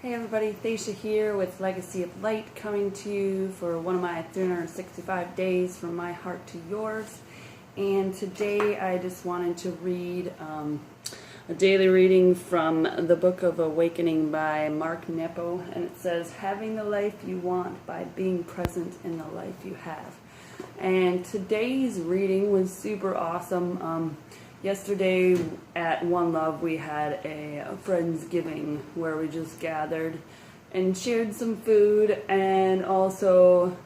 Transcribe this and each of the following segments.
Hey everybody, Thacia here with Legacy of Light, coming to you for one of my 365 days from my heart to yours. And today I just wanted to read a daily reading from the Book of Awakening by Mark Nepo, and it says, having the life you want by being present in the life you have. And today's reading was super awesome. Yesterday at One Love we had a Friendsgiving where we just gathered and shared some food and also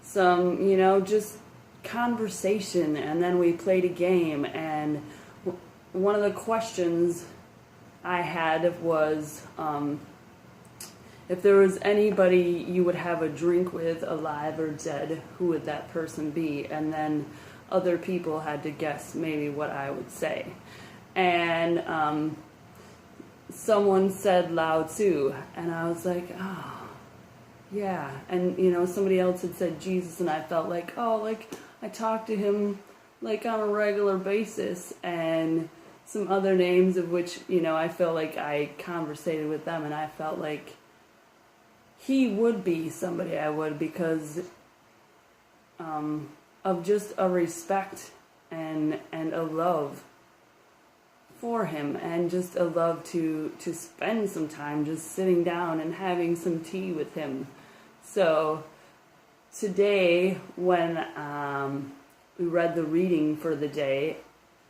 some, just conversation, and then we played a game. And one of the questions I had was if there was anybody you would have a drink with, alive or dead, who would that person be? And then other people had to guess maybe what I would say. And someone said Loa Tzu, and I was like, oh, yeah. And, somebody else had said Jesus, and I felt like, I talk to him like on a regular basis. And some other names of which, I feel like I conversated with them, and I felt like he would be somebody I would, because of just a respect and a love for him, and just a love to spend some time just sitting down and having some tea with him. So today, when we read the reading for the day,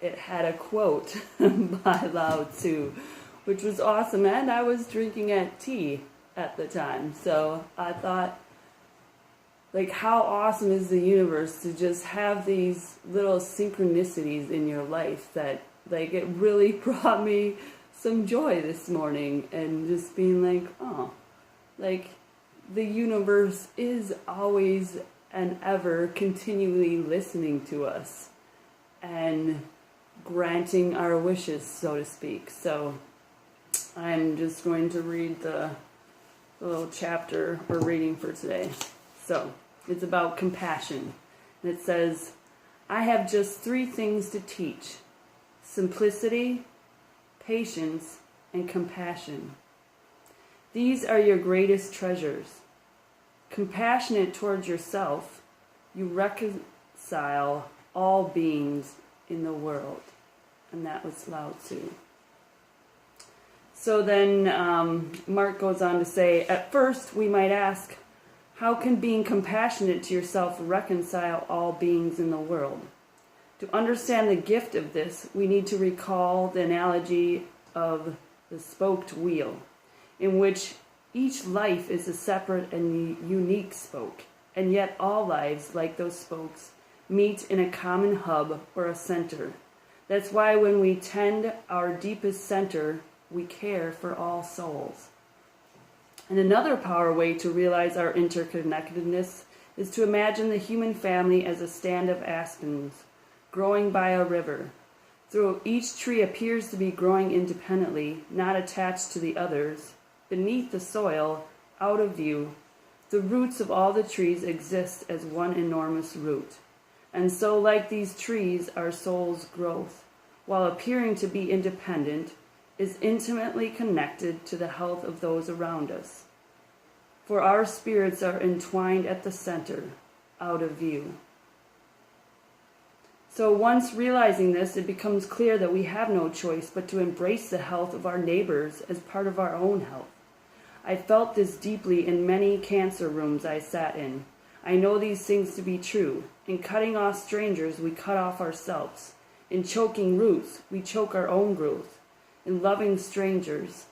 it had a quote by Loa Tzu, which was awesome, and I was drinking tea at the time, so I thought, how awesome is the universe to just have these little synchronicities in your life that, it really brought me some joy this morning, and just being the universe is always and ever continually listening to us and granting our wishes, so to speak. So I'm just going to read the little chapter we're reading for today. So it's about compassion. And it says, I have just 3 things to teach: simplicity, patience, and compassion. These are your greatest treasures. Compassionate towards yourself, you reconcile all beings in the world. And that was Loa Tzu. So then Mark goes on to say, at first we might ask, how can being compassionate to yourself reconcile all beings in the world? To understand the gift of this, we need to recall the analogy of the spoked wheel, in which each life is a separate and unique spoke, and yet all lives, like those spokes, meet in a common hub or a center. That's why when we tend our deepest center, we care for all souls. And another power way to realize our interconnectedness is to imagine the human family as a stand of aspens growing by a river. Though each tree appears to be growing independently, not attached to the others, beneath the soil, out of view, the roots of all the trees exist as one enormous root. And so, like these trees, our soul's growth, while appearing to be independent, is intimately connected to the health of those around us. For our spirits are entwined at the center, out of view. So once realizing this, it becomes clear that we have no choice but to embrace the health of our neighbors as part of our own health. I felt this deeply in many cancer rooms I sat in. I know these things to be true. In cutting off strangers, we cut off ourselves. In choking roots, we choke our own growth. In loving strangers,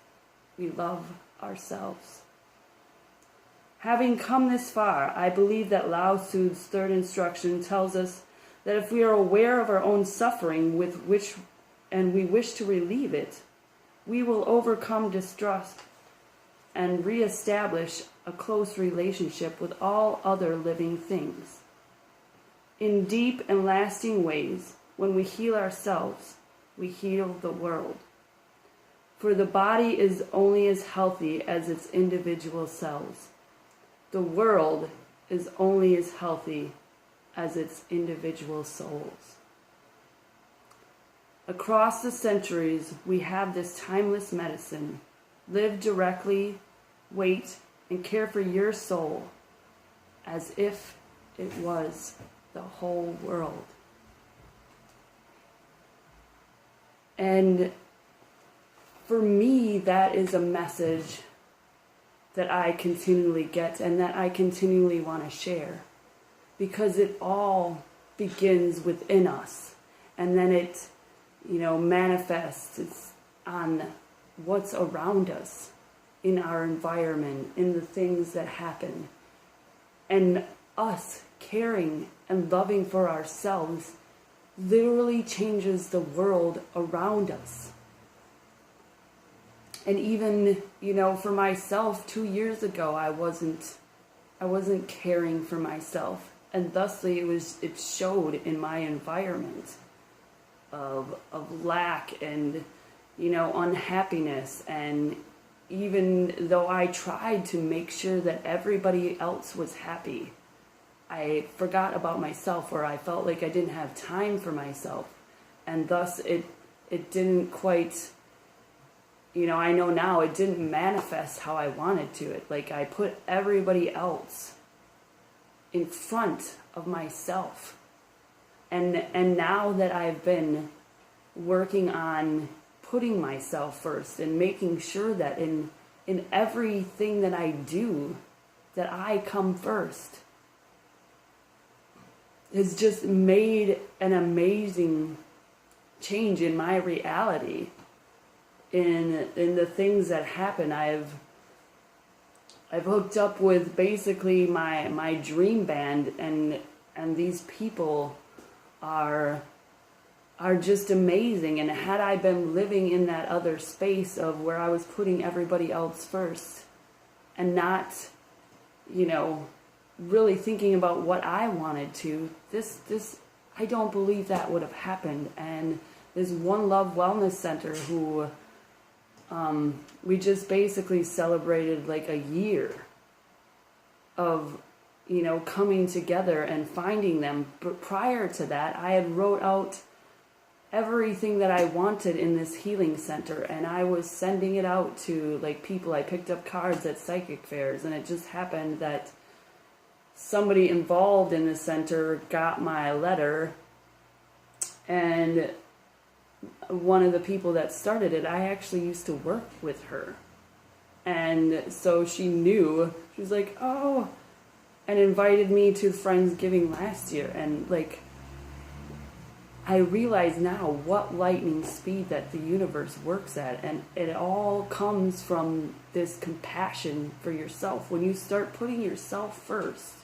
we love ourselves. Having come this far, I believe that Lao Tzu's 3rd instruction tells us that if we are aware of our own suffering and we wish to relieve it, we will overcome distrust and reestablish a close relationship with all other living things. In deep and lasting ways, when we heal ourselves, we heal the world. For the body is only as healthy as its individual cells. The world is only as healthy as its individual souls. Across the centuries, we have this timeless medicine, lived directly wait, and care for your soul as if it was the whole world. And for me, that is a message that I continually get and that I continually want to share, because it all begins within us, and then it, manifests on what's around us, in our environment, in the things that happen. And us caring and loving for ourselves literally changes the world around us. And even, for myself, 2 years ago, I wasn't caring for myself. And thusly it showed in my environment of lack and, unhappiness. And even though I tried to make sure that everybody else was happy, I forgot about myself, or I felt like I didn't have time for myself. And thus it didn't quite, I know now it didn't manifest how I wanted to. Like I put everybody else in front of myself. And now that I've been working on putting myself first and making sure that in everything that I do, that I come first, has just made an amazing change in my reality, in the things that happen. I've hooked up with basically my dream band, and these people are just amazing. And had I been living in that other space of where I was putting everybody else first and not, really thinking about what I wanted to, this I don't believe that would have happened. And there's One Love Wellness Center who we just basically celebrated like a year of coming together and finding them. But prior to that, I had wrote out everything that I wanted in this healing center, and I was sending it out to like people. I picked up cards at psychic fairs, and it just happened that somebody involved in the center got my letter, and one of the people that started it, I actually used to work with her. And so she knew. She was like, oh, and invited me to Friendsgiving last year. And like, I realize now what lightning speed that the universe works at. And it all comes from this compassion for yourself. When you start putting yourself first,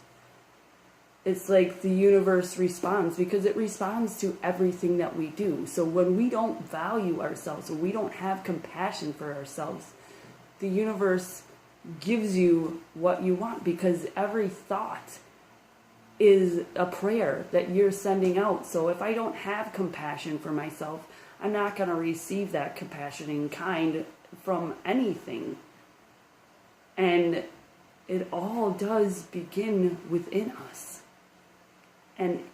it's like the universe responds, because it responds to everything that we do. So when we don't value ourselves, or we don't have compassion for ourselves, the universe gives you what you want, because every thought is a prayer that you're sending out. So if I don't have compassion for myself, I'm not going to receive that compassion in kind from anything. And it all does begin within us. And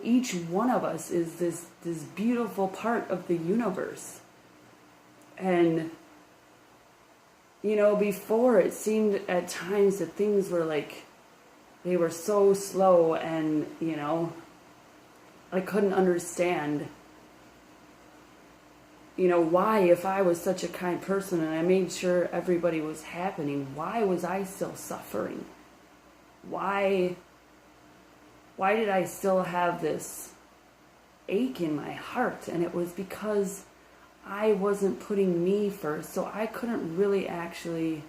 each one of us is this beautiful part of the universe. And, before it seemed at times that things were like, they were so slow, and, I couldn't understand, why, if I was such a kind person and I made sure everybody was happening, why was I still suffering? Why did I still have this ache in my heart? And it was because I wasn't putting me first, so I couldn't really actually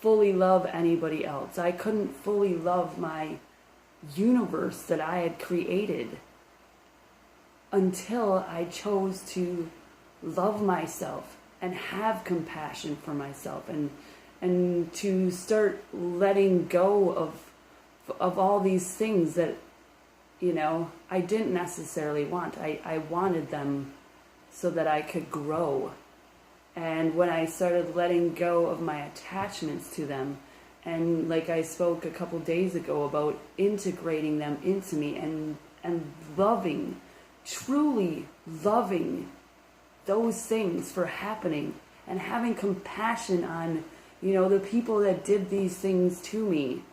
fully love anybody else. I couldn't fully love my universe that I had created until I chose to love myself and have compassion for myself, and to start letting go of all these things that I didn't necessarily want. I wanted them so that I could grow. And when I started letting go of my attachments to them, and like I spoke a couple days ago about integrating them into me, and loving, truly loving those things for happening, and having compassion on, the people that did these things to me,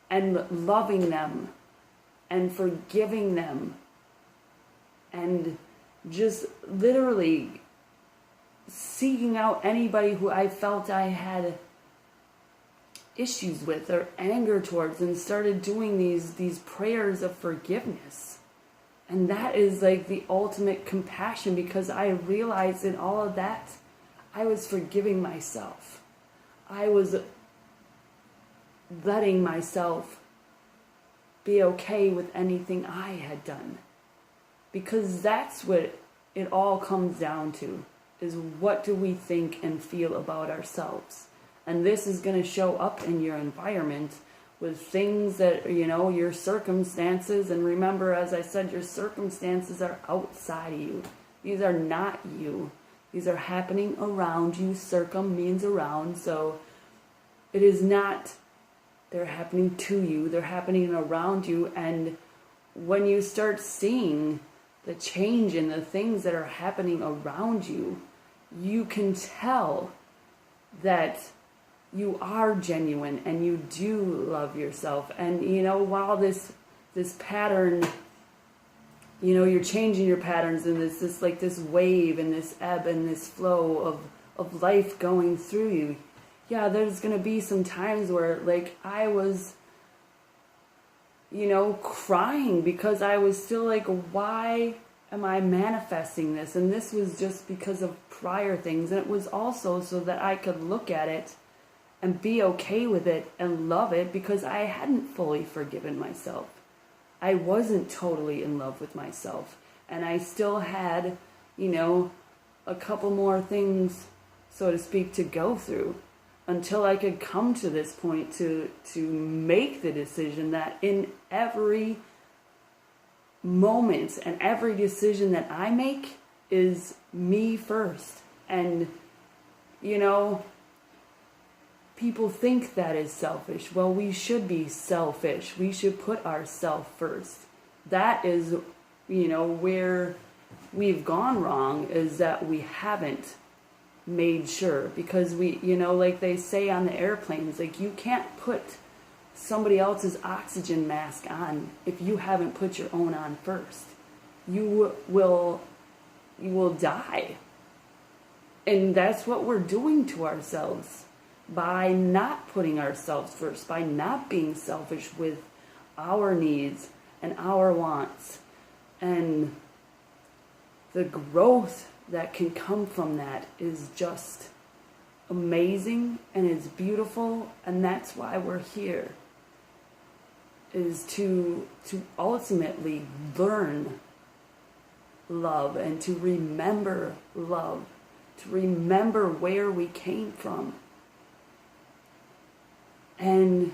and loving them and forgiving them, and just literally seeking out anybody who I felt I had issues with or anger towards, and started doing these prayers of forgiveness. And that is like the ultimate compassion, because I realized in all of that, I was forgiving myself. I was letting myself be okay with anything I had done. Because that's what it all comes down to, is what do we think and feel about ourselves. And this is going to show up in your environment with things that, your circumstances. And remember, as I said, your circumstances are outside of you. These are not you. These are happening around you. Circum means around. So it is not, they're happening to you. They're happening around you. And when you start seeing the change in the things that are happening around you, you can tell that you are genuine and you do love yourself. And while this pattern, you're changing your patterns, and this wave and this ebb and this flow of life going through you. Yeah, there's gonna be some times where I was crying because I was still why am I manifesting this? And this was just because of prior things. And it was also so that I could look at it and be okay with it and love it, because I hadn't fully forgiven myself. I wasn't totally in love with myself. And I still had, a couple more things, so to speak, to go through until I could come to this point to make the decision that in every moment and every decision that I make is me first. And, people think that is selfish. Well, we should be selfish. We should put ourselves first. That is, where we've gone wrong, is that we haven't made sure. Because we, like they say on the airplanes, you can't put somebody else's oxygen mask on if you haven't put your own on first. You will die. And that's what we're doing to ourselves by not putting ourselves first, by not being selfish with our needs and our wants. And the growth that can come from that is just amazing, and it's beautiful. And that's why we're here, is to ultimately learn love, and to remember love, to remember where we came from, and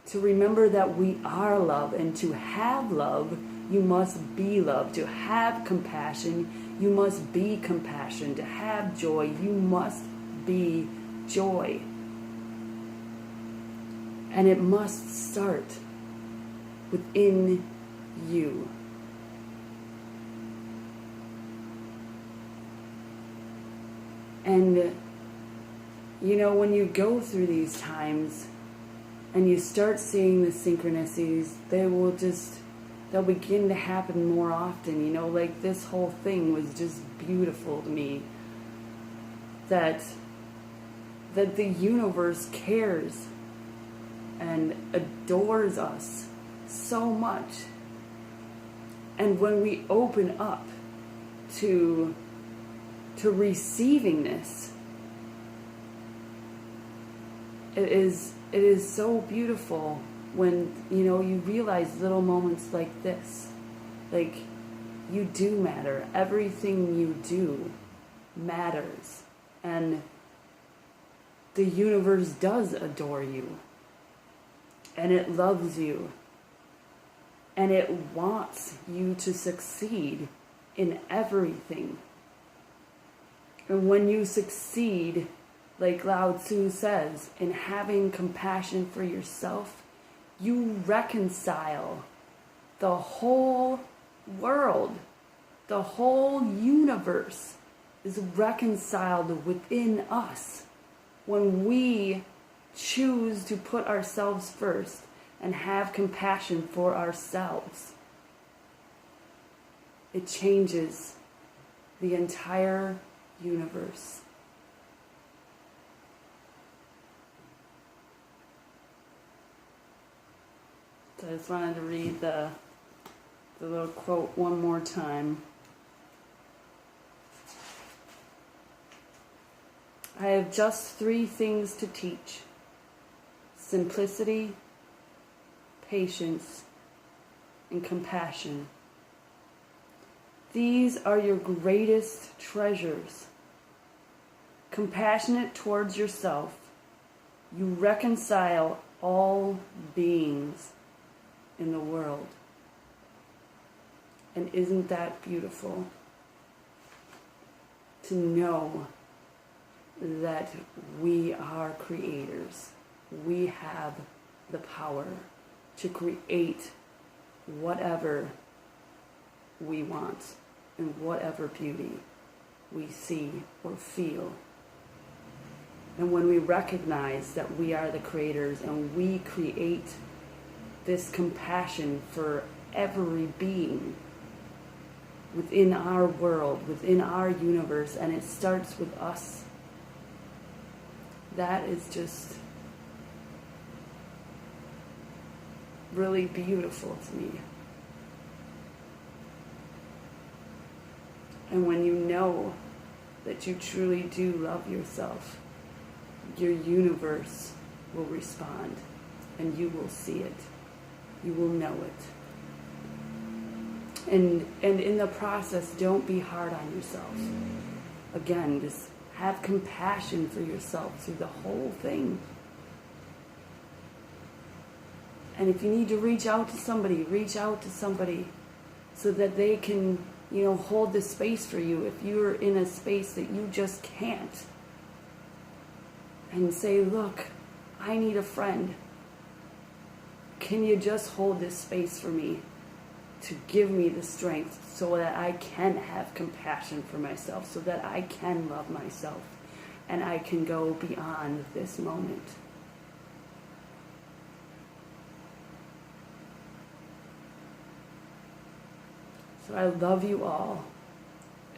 to remember that we are love. And to have love, you must be love. To have compassion, you must be compassion. To have joy, you must be joy. And it must start within you. And when you go through these times and you start seeing the synchronicities, they'll begin to happen more often. This whole thing was just beautiful to me. That the universe cares and adores us so much. And when we open up to receiving this, it is so beautiful when you realize little moments like this. You do matter. Everything you do matters. And the universe does adore you. And it loves you. And it wants you to succeed in everything. And when you succeed, like Loa Tzu says, in having compassion for yourself, you reconcile the whole world. The whole universe is reconciled within us. when we choose to put ourselves first and have compassion for ourselves, it changes the entire universe. So I just wanted to read the little quote one more time. I have just 3 things to teach: simplicity, patience, and compassion. These are your greatest treasures. Compassionate towards yourself, you reconcile all beings in the world. And isn't that beautiful? To know that we are creators. We have the power to create whatever we want and whatever beauty we see or feel. And when we recognize that we are the creators and we create this compassion for every being within our world, within our universe, and it starts with us, that is just really beautiful to me. And when you know that you truly do love yourself, your universe will respond and you will see it. You will know it. And in the process, don't be hard on yourself. Again, just have compassion for yourself through the whole thing. And if you need to reach out to somebody so that they can, hold the space for you. If you're in a space that you just can't, and say, look, I need a friend. Can you just hold this space for me to give me the strength so that I can have compassion for myself, so that I can love myself and I can go beyond this moment. So I love you all,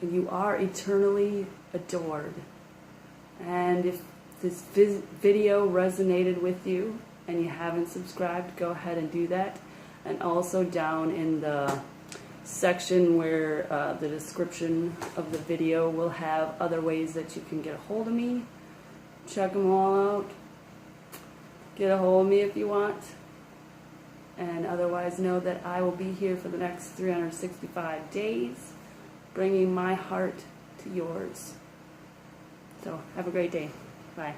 and you are eternally adored. And if this video resonated with you and you haven't subscribed, go ahead and do that. And also down in the section where the description of the video will have other ways that you can get a hold of me. Check them all out. Get a hold of me if you want. And otherwise know that I will be here for the next 365 days, bringing my heart to yours. So have a great day. Bye.